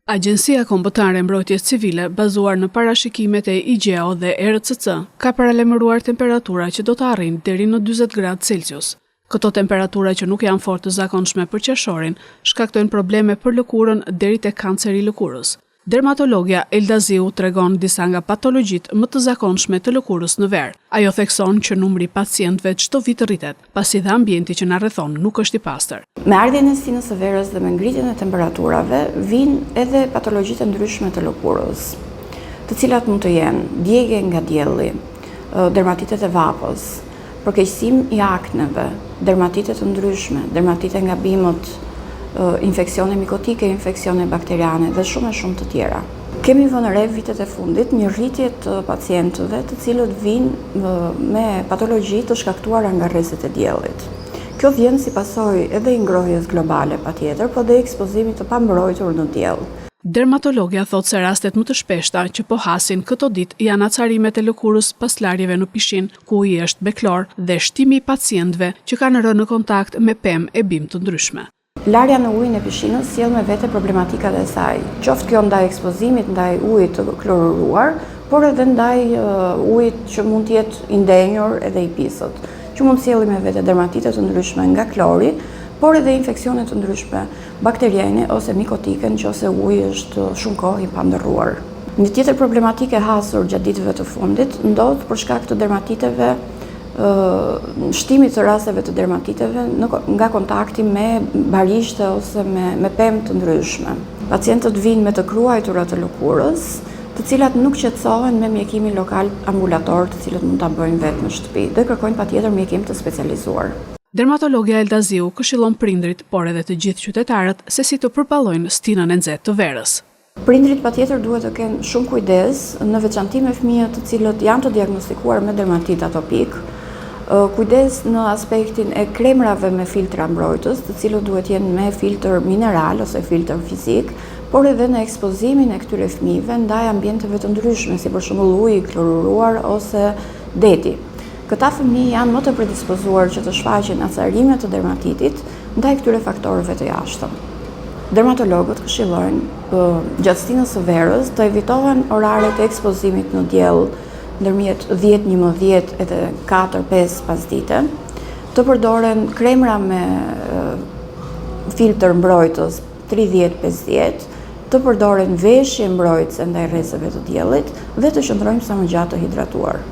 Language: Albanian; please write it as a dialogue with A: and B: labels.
A: Agjencia Kombëtare e Mbrojtjes Civile, bazuar në parashikimet e IGEO dhe ERCC, ka paralajmëruar temperatura që do të arrijnë deri në 40 gradë Celsius. Këto temperatura që nuk janë fort të zakonshme për qershorin, shkaktojnë probleme për lëkurën deri tek kanceri i lëkurës. Dermatologja Elda Ziu tregon disa nga patologjitë më të zakonshme të lëkurës në ver. Ajo thekson që numri i pacientëve çdo vit rritet, pasi dhe ambienti që na rrethon nuk është i pastër.
B: Me ardhjen e stinës së verës dhe me ngritjen e temperaturave, vijnë edhe patologjitë ndryshme të lëkurës, të cilat mund të jenë djegje nga dielli, dermatitet e vapës, përkeqësim i akneve, dermatite të ndryshme, dermatite nga bimët, infeksione mikotike, infeksione bakteriane dhe shumë të tjera. Kemi vënë re vitet e fundit një rritje të pacientëve të cilët vinë me patologji të shkaktuara nga rrezet e diellit. Kjo vjen si pasojë edhe i ngrohjes globale patjetër, por dhe ekspozimit të pambrojtur në diell.
A: Dermatologja thot se rastet më të shpeshta që po hasin këto ditë janë acarimet e lëkurës pas larjeve në pishin, ku uji është me klor, dhe shtimi i pacientëve që kanë rënë në kontakt me pemë e bimë të ndryshme.
B: Larja në ujin e pishinës sjell me vete problematikat e saj, qoftë kjo ndaj ekspozimit ndaj ujit të kloruar, por edhe ndaj ujit që mund të jetë i ndenjur edhe i pisët, që mund të sjellë me vete dermatite të ndryshme nga klori, por edhe infeksione të ndryshme bakteriane ose mikotike nëse uji është shumë kohë i pandërruar. Një tjetër problematike hasur gjatë ditëve të fundit ndodh për shkak të dermatiteve, shtimit të rasteve të dermatiteve nga kontakti me barishte ose me pemë të ndryshme. Pacientët vinë me të kruajtura të lëkurës, të cilat nuk qetësohen me mjekimin lokal ambulator, të cilët mund ta bëjnë vetë në shtëpi, dhe kërkojnë patjetër mjekim të specializuar.
A: Dermatologja Elda Ziu këshillon prindrit, por edhe të gjithë qytetarët, se si të përballojnë stinën e nxehtë të verës.
B: Prindrit patjetër duhet të kenë shumë kujdes, në veçanti me fëmijët të cilët janë të diagnostikuar me dermatit atopik, kujdes në aspektin e kremrave me filtra mbrojtës, të cilët duhet jenë me filtr mineral ose filtr fizik, por edhe në ekspozimin e këtyre fëmijëve ndaj ambienteve të ndryshme, si për shembull uji i kloruar ose deti. Këta fëmijë janë më të predispozuar që të shfaqin acarime të dermatitit ndaj këtyre faktorëve të jashtëm. Dermatologët këshillojnë gjatë stinës së verës të evitohen oraret e ekspozimit në diell ndërmjet 10-11 edhe 4-5 pasdite, të përdoren kremra me filtr mbrojtës 30-50, të përdoren veshje mbrojtëse ndaj rrezeve të diellit dhe të qëndrojmë sa më gjatë të hidratuar.